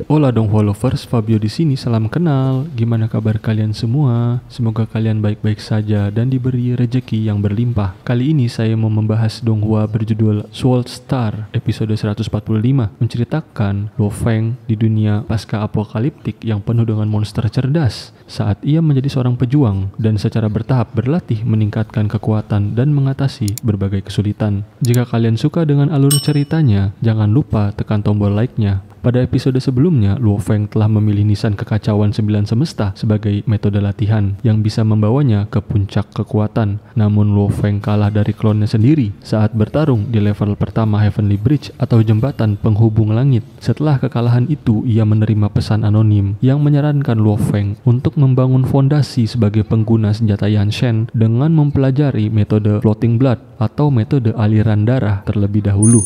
Hola dong followers, Fabio di sini. Salam kenal. Gimana kabar kalian semua? Semoga kalian baik-baik saja dan diberi rejeki yang berlimpah. Kali ini saya mau membahas donghua berjudul Sword Star episode 145, menceritakan Luo Feng di dunia pasca apokaliptik yang penuh dengan monster cerdas saat ia menjadi seorang pejuang dan secara bertahap berlatih meningkatkan kekuatan dan mengatasi berbagai kesulitan. Jika kalian suka dengan alur ceritanya, jangan lupa tekan tombol like-nya. Pada episode sebelumnya, Luo Feng telah memilih nisan kekacauan 9 semesta sebagai metode latihan yang bisa membawanya ke puncak kekuatan. Namun Luo Feng kalah dari klonnya sendiri saat bertarung di level pertama Heavenly Bridge atau jembatan penghubung langit. Setelah kekalahan itu, ia menerima pesan anonim yang menyarankan Luo Feng untuk membangun fondasi sebagai pengguna senjata Yanshen dengan mempelajari metode Floating Blood atau metode aliran darah terlebih dahulu.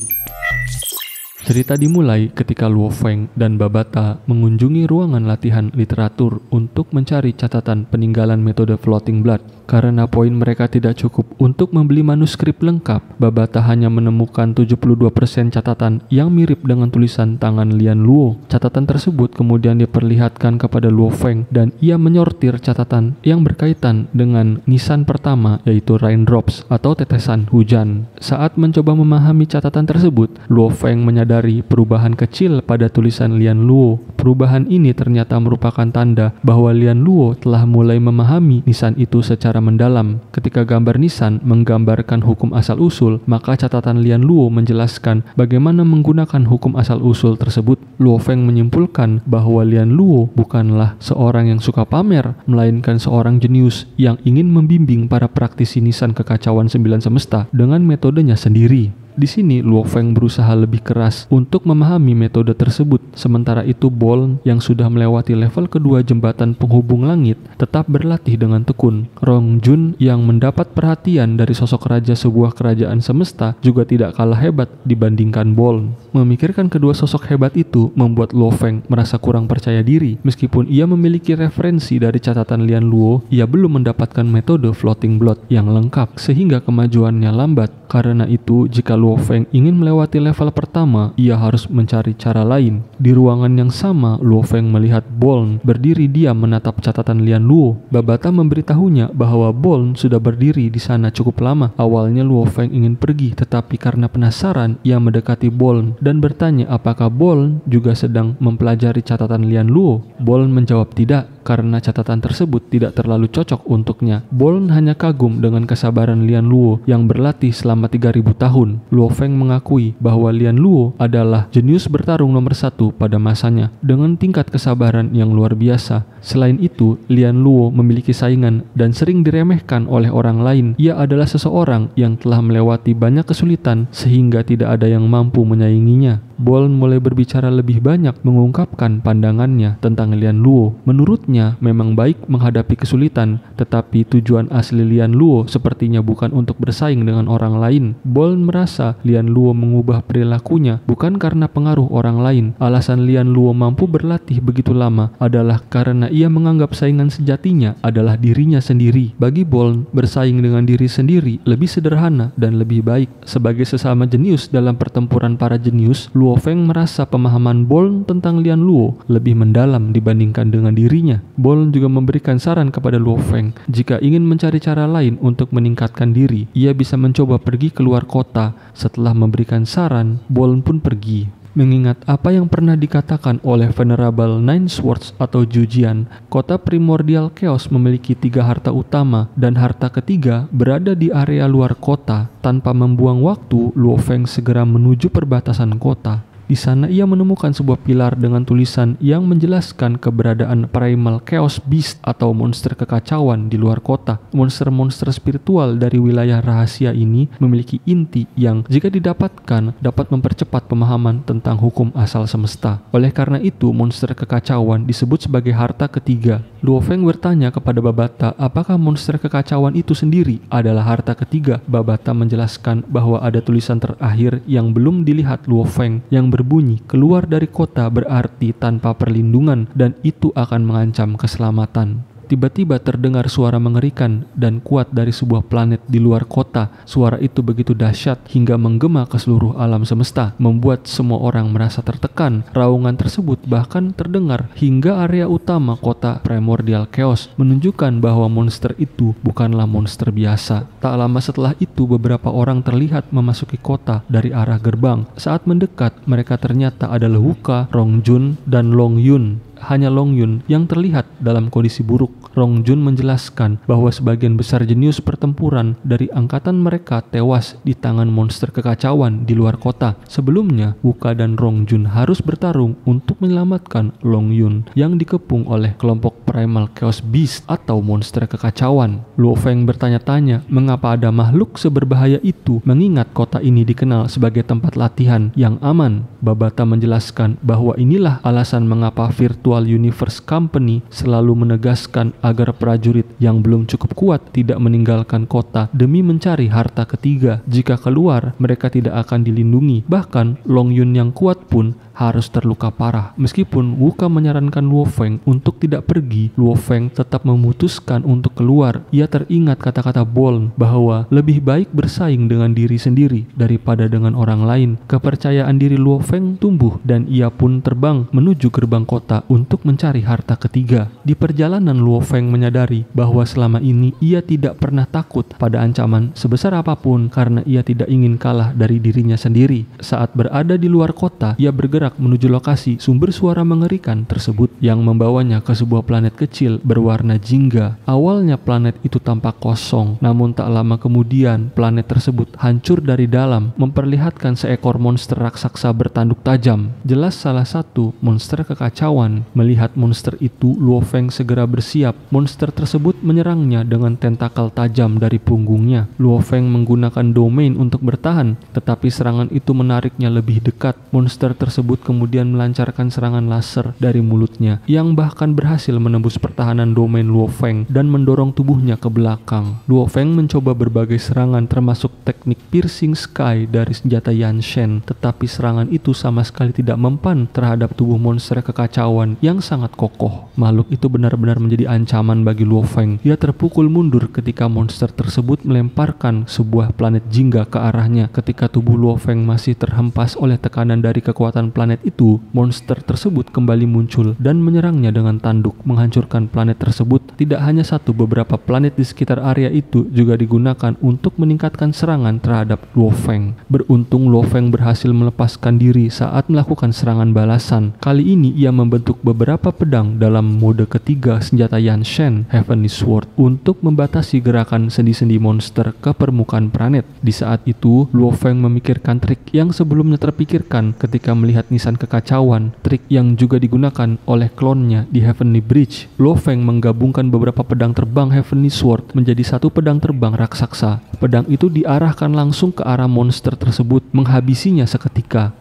Cerita dimulai ketika Luo Feng dan Babata mengunjungi ruangan latihan literatur untuk mencari catatan peninggalan metode Floating Blood. Karena poin mereka tidak cukup untuk membeli manuskrip lengkap, Babata hanya menemukan 72% catatan yang mirip dengan tulisan tangan Lian Luo. Catatan tersebut kemudian diperlihatkan kepada Luo Feng dan ia menyortir catatan yang berkaitan dengan nisan pertama, yaitu raindrops atau tetesan hujan. Saat mencoba memahami catatan tersebut, Luo Feng menyadari perubahan kecil pada tulisan Lian Luo. Perubahan ini ternyata merupakan tanda bahwa Lian Luo telah mulai memahami nisan itu secara mendalam. Ketika gambar nisan menggambarkan hukum asal-usul, maka catatan Lian Luo menjelaskan bagaimana menggunakan hukum asal-usul tersebut. Luo Feng menyimpulkan bahwa Lian Luo bukanlah seorang yang suka pamer, melainkan seorang jenius yang ingin membimbing para praktisi nisan kekacauan 9 semesta dengan metodenya sendiri. Di sini Luo Feng berusaha lebih keras untuk memahami metode tersebut. Sementara itu Boln yang sudah melewati level kedua jembatan penghubung langit tetap berlatih dengan tekun. Rong Jun yang mendapat perhatian dari sosok raja sebuah kerajaan semesta juga tidak kalah hebat dibandingkan Boln. Memikirkan kedua sosok hebat itu membuat Luo Feng merasa kurang percaya diri. Meskipun ia memiliki referensi dari catatan Lian Luo, ia belum mendapatkan metode Floating Blood yang lengkap sehingga kemajuannya lambat. Karena itu, jika Luo Feng ingin melewati level pertama, ia harus mencari cara lain. Di ruangan yang sama, Luo Feng melihat Boln berdiri diam menatap catatan Lian Luo. Babata memberitahunya bahwa Boln sudah berdiri di sana cukup lama. Awalnya Luo Feng ingin pergi, tetapi karena penasaran, ia mendekati Boln dan bertanya apakah Boln juga sedang mempelajari catatan Lian Luo. Boln menjawab tidak, karena catatan tersebut tidak terlalu cocok untuknya. Boln hanya kagum dengan kesabaran Lian Luo yang berlatih selama 3000 tahun. Luo Feng mengakui bahwa Lian Luo adalah jenius bertarung nomor 1 pada masanya dengan tingkat kesabaran yang luar biasa. Selain itu, Lian Luo memiliki saingan dan sering diremehkan oleh orang lain. Ia adalah seseorang yang telah melewati banyak kesulitan sehingga tidak ada yang mampu menyainginya. Boln mulai berbicara lebih banyak mengungkapkan pandangannya tentang Lian Luo. Menurutnya memang baik menghadapi kesulitan, tetapi tujuan asli Lian Luo sepertinya bukan untuk bersaing dengan orang lain. Boln merasa Lian Luo mengubah perilakunya bukan karena pengaruh orang lain. Alasan Lian Luo mampu berlatih begitu lama adalah karena ia menganggap saingan sejatinya adalah dirinya sendiri. Bagi Boln, bersaing dengan diri sendiri lebih sederhana dan lebih baik. Sebagai sesama jenius dalam pertempuran para jenius, Luo Feng merasa pemahaman Boln tentang Lian Luo lebih mendalam dibandingkan dengan dirinya. Boln juga memberikan saran kepada Luo Feng, jika ingin mencari cara lain untuk meningkatkan diri, ia bisa mencoba pergi keluar kota. Setelah memberikan saran, Boln pun pergi. Mengingat apa yang pernah dikatakan oleh Venerable Nine Swords atau Jujian, kota primordial chaos memiliki 3 harta utama dan harta ketiga berada di area luar kota. Tanpa membuang waktu, Luo Feng segera menuju perbatasan kota. Di sana ia menemukan sebuah pilar dengan tulisan yang menjelaskan keberadaan Primal Chaos Beast atau monster kekacauan di luar kota. Monster-monster spiritual dari wilayah rahasia ini memiliki inti yang jika didapatkan dapat mempercepat pemahaman tentang hukum asal semesta. Oleh karena itu, monster kekacauan disebut sebagai harta ketiga. Luo Feng bertanya kepada Babata apakah monster kekacauan itu sendiri adalah harta ketiga. Babata menjelaskan bahwa ada tulisan terakhir yang belum dilihat Luo Feng yang berbunyi, keluar dari kota berarti tanpa perlindungan dan itu akan mengancam keselamatan. Tiba-tiba terdengar suara mengerikan dan kuat dari sebuah planet di luar kota. Suara itu begitu dahsyat hingga menggema ke seluruh alam semesta, membuat semua orang merasa tertekan. Raungan tersebut bahkan terdengar hingga area utama kota Primordial Chaos, menunjukkan bahwa monster itu bukanlah monster biasa. Tak lama setelah itu, beberapa orang terlihat memasuki kota dari arah gerbang. Saat mendekat, mereka ternyata adalah Wukka, Rongjun, dan Long Yun. Hanya Long Yun yang terlihat dalam kondisi buruk. Rongjun menjelaskan bahwa sebagian besar jenius pertempuran dari angkatan mereka tewas di tangan monster kekacauan di luar kota. Sebelumnya, Wukka dan Rongjun harus bertarung untuk menyelamatkan Long Yun yang dikepung oleh kelompok Primal Chaos Beast atau monster kekacauan. Luo Feng bertanya-tanya mengapa ada makhluk seberbahaya itu, mengingat kota ini dikenal sebagai tempat latihan yang aman. Babata menjelaskan bahwa inilah alasan mengapa Virtual Universe Company selalu menegaskan agar prajurit yang belum cukup kuat tidak meninggalkan kota demi mencari harta ketiga. Jika keluar, mereka tidak akan dilindungi. Bahkan Long Yun yang kuat pun harus terluka parah. Meskipun Wukka menyarankan Luo Feng untuk tidak pergi, Luo Feng tetap memutuskan untuk keluar. Ia teringat kata-kata Boln bahwa lebih baik bersaing dengan diri sendiri daripada dengan orang lain. Kepercayaan diri Luo Feng tumbuh dan ia pun terbang menuju gerbang kota untuk mencari harta ketiga. Di perjalanan, Luo Feng menyadari bahwa selama ini ia tidak pernah takut pada ancaman sebesar apapun karena ia tidak ingin kalah dari dirinya sendiri. Saat berada di luar kota, ia bergerak menuju lokasi sumber suara mengerikan tersebut yang membawanya ke sebuah planet kecil berwarna jingga. Awalnya planet itu tampak kosong, namun tak lama kemudian planet tersebut hancur dari dalam, memperlihatkan seekor monster raksasa bertanduk tajam. Jelas salah satu monster kekacauan. Melihat monster itu, Luo Feng segera bersiap. Monster tersebut menyerangnya dengan tentakel tajam dari punggungnya. Luo Feng menggunakan domain untuk bertahan, tetapi serangan itu menariknya lebih dekat. Monster tersebut kemudian melancarkan serangan laser dari mulutnya yang bahkan berhasil menembus pertahanan domain Luo Feng dan mendorong tubuhnya ke belakang. Luo Feng mencoba berbagai serangan termasuk teknik piercing sky dari senjata Yanshen, tetapi serangan itu sama sekali tidak mempan terhadap tubuh monster kekacauan yang sangat kokoh. Makhluk itu benar-benar menjadi ancaman bagi Luo Feng. Ia terpukul mundur ketika monster tersebut melemparkan sebuah planet jingga ke arahnya. Ketika tubuh Luo Feng masih terhempas oleh tekanan dari kekuatan planet itu, monster tersebut kembali muncul dan menyerangnya dengan tanduk, menghancurkan planet tersebut. Tidak hanya satu, beberapa planet di sekitar area itu juga digunakan untuk meningkatkan serangan terhadap Luo Feng. Beruntung Luo Feng berhasil melepaskan diri saat melakukan serangan balasan. Kali ini ia membentuk beberapa pedang dalam mode ketiga senjata Yanshen, Heavenly Sword, untuk membatasi gerakan sendi-sendi monster ke permukaan planet. Di saat itu, Luo Feng memikirkan trik yang sebelumnya terpikirkan ketika melihat nisan kekacauan, trik yang juga digunakan oleh klonnya di Heavenly Bridge. Luo Feng menggabungkan beberapa pedang terbang Heavenly Sword menjadi satu pedang terbang raksasa. Pedang itu diarahkan langsung ke arah monster tersebut, menghabisinya seketika.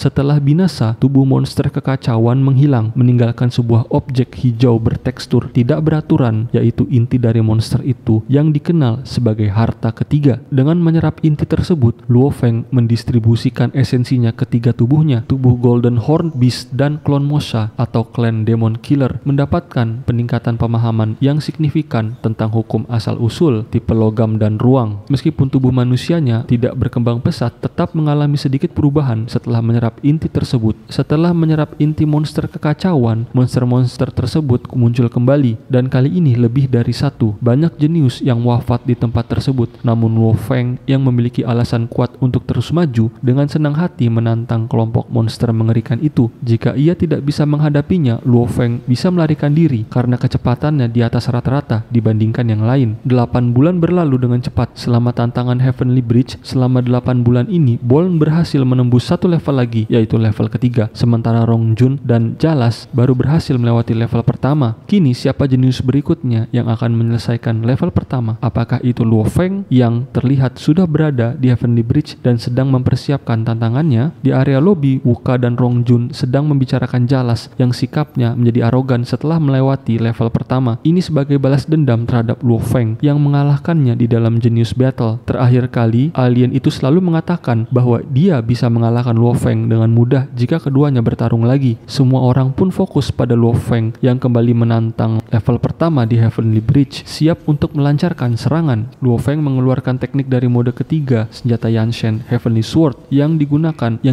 Setelah binasa, tubuh monster kekacauan menghilang, meninggalkan sebuah objek hijau bertekstur tidak beraturan, yaitu inti dari monster itu yang dikenal sebagai harta ketiga. Dengan menyerap inti tersebut, Luo Feng mendistribusikan esensinya ke tiga tubuhnya. Tubuh Golden Horn Beast dan klon Mosha atau klan Demon Killer mendapatkan peningkatan pemahaman yang signifikan tentang hukum asal-usul, tipe logam dan ruang. Meskipun tubuh manusianya tidak berkembang pesat, tetap mengalami sedikit perubahan setelah menyerap inti tersebut. Setelah menyerap inti monster kekacauan, monster-monster tersebut muncul kembali, dan kali ini lebih dari satu. Banyak jenius yang wafat di tempat tersebut, namun Luo Feng yang memiliki alasan kuat untuk terus maju, dengan senang hati menantang kelompok monster mengerikan itu. Jika ia tidak bisa menghadapinya, Luo Feng bisa melarikan diri karena kecepatannya di atas rata-rata dibandingkan yang lain. 8 bulan berlalu dengan cepat selama tantangan Heavenly Bridge. Selama 8 bulan ini, Boln berhasil menembus satu level lagi, yaitu level ketiga, sementara Rongjun dan Jalas baru berhasil melewati level pertama. Kini siapa jenius berikutnya yang akan menyelesaikan level pertama? Apakah itu Luo Feng yang terlihat sudah berada di Heavenly Bridge dan sedang mempersiapkan tantangannya? Di area lobi, Wukka dan Rongjun sedang membicarakan Jalas yang sikapnya menjadi arogan setelah melewati level pertama. Ini sebagai balas dendam terhadap Luo Feng yang mengalahkannya di dalam Genius Battle. Terakhir kali, alien itu selalu mengatakan bahwa dia bisa mengalahkan Luo Feng dengan mudah jika keduanya bertarung lagi. Semua orang pun fokus pada Luo Feng yang kembali menantang level pertama di Heavenly Bridge, siap untuk melancarkan serangan. Luo Feng mengeluarkan teknik dari mode ketiga, senjata Yanshen Heavenly Sword yang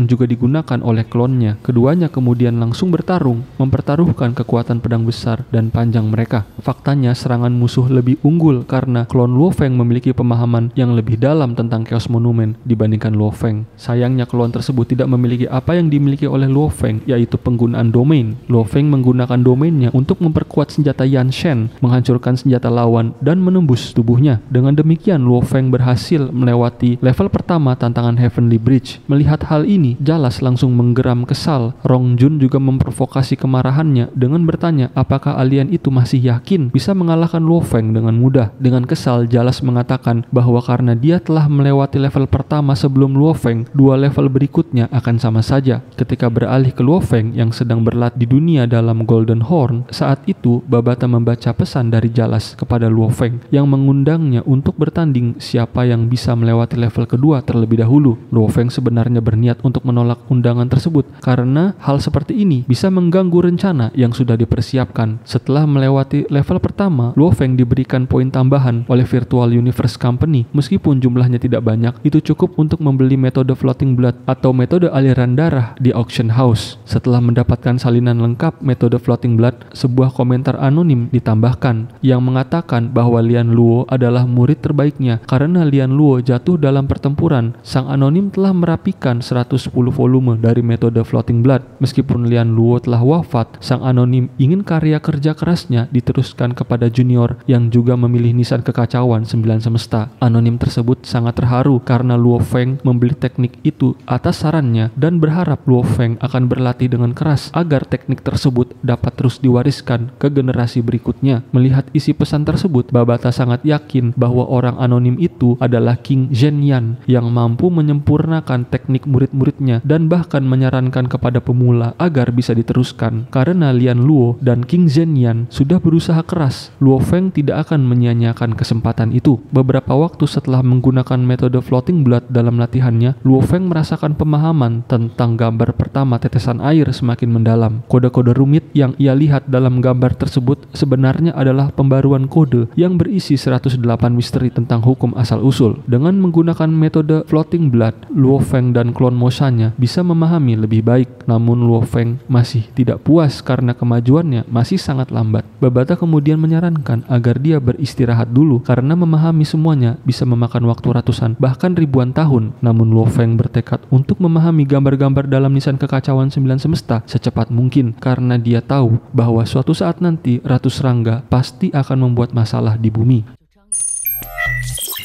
juga digunakan oleh klonnya. Keduanya kemudian langsung bertarung, mempertaruhkan kekuatan pedang besar dan panjang mereka. Faktanya serangan musuh lebih unggul karena klon Luo Feng memiliki pemahaman yang lebih dalam tentang Chaos Monument dibandingkan Luo Feng. Sayangnya klon tersebut tidak memiliki apa yang dimiliki oleh Luo Feng, yaitu penggunaan domain. Luo Feng menggunakan domainnya untuk memperkuat senjata Yanshen, menghancurkan senjata lawan dan menembus tubuhnya. Dengan demikian Luo Feng berhasil melewati level pertama tantangan Heavenly Bridge. Melihat hal ini, Jalas langsung menggeram kesal. Rong Jun juga memprovokasi kemarahannya dengan bertanya apakah alien itu masih yakin bisa mengalahkan Luo Feng dengan mudah. Dengan kesal, Jalas mengatakan bahwa karena dia telah melewati level pertama sebelum Luo Feng, dua level berikutnya akan sama saja. Ketika beralih ke Luo Feng yang sedang berlatih di dunia dalam Golden Horn, saat itu Babata membaca pesan dari Jalas kepada Luo Feng yang mengundangnya untuk bertanding siapa yang bisa melewati level kedua terlebih dahulu. Luo Feng sebenarnya berniat untuk menolak undangan tersebut karena hal seperti ini bisa mengganggu rencana yang sudah dipersiapkan. Setelah melewati level pertama, Luo Feng diberikan poin tambahan oleh Virtual Universe Company. Meskipun jumlahnya tidak banyak, itu cukup untuk membeli metode Floating Blood atau metode aliran darah di auction house. Setelah mendapatkan salinan lengkap metode Floating Blood, sebuah komentar anonim ditambahkan yang mengatakan bahwa Lian Luo adalah murid terbaiknya. Karena Lian Luo jatuh dalam pertempuran, sang anonim telah merapikan 110 volume dari metode Floating Blood. Meskipun Lian Luo telah wafat, sang anonim ingin karya kerja kerasnya diteruskan kepada junior yang juga memilih nisan kekacauan 9 semesta. Anonim tersebut sangat terharu karena Luo Feng membeli teknik itu atas sarannya dan berharap Luo Feng akan berlatih dengan keras agar teknik tersebut dapat terus diwariskan ke generasi berikutnya. Melihat isi pesan tersebut, Babata sangat yakin bahwa orang anonim itu adalah King Zhenyan yang mampu menyempurnakan teknik murid-muridnya dan bahkan menyarankan kepada pemula agar bisa diteruskan. Karena Lian Luo dan King Zhenyan sudah berusaha keras, Luo Feng tidak akan menyia-nyiakan kesempatan itu. Beberapa waktu setelah menggunakan metode Floating Blood dalam latihannya, Luo Feng merasakan pemahaman tentang gambar pertama tetesan air semakin mendalam. Kode-kode rumit yang ia lihat dalam gambar tersebut sebenarnya adalah pembaruan kode yang berisi 108 misteri tentang hukum asal-usul. Dengan menggunakan metode Floating Blood, Luo Feng dan klon Mosanya bisa memahami lebih baik. Namun Luo Feng masih tidak puas karena kemajuannya masih sangat lambat. Babata kemudian menyarankan agar dia beristirahat dulu karena memahami semuanya bisa memakan waktu ratusan bahkan ribuan tahun. Namun Luo Feng bertekad untuk memahami gambar-gambar dalam nisan kekacauan 9 semesta secepat mungkin karena dia tahu bahwa suatu saat nanti Ratu Serangga pasti akan membuat masalah di bumi.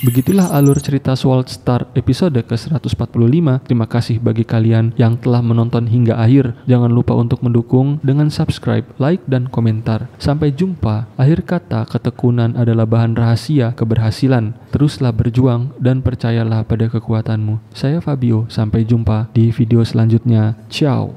Begitulah alur cerita Sword Star episode ke-145. Terima kasih bagi kalian yang telah menonton hingga akhir. Jangan lupa untuk mendukung dengan subscribe, like, dan komentar. Sampai jumpa. Akhir kata, ketekunan adalah bahan rahasia keberhasilan. Teruslah berjuang dan percayalah pada kekuatanmu. Saya Fabio, sampai jumpa di video selanjutnya. Ciao.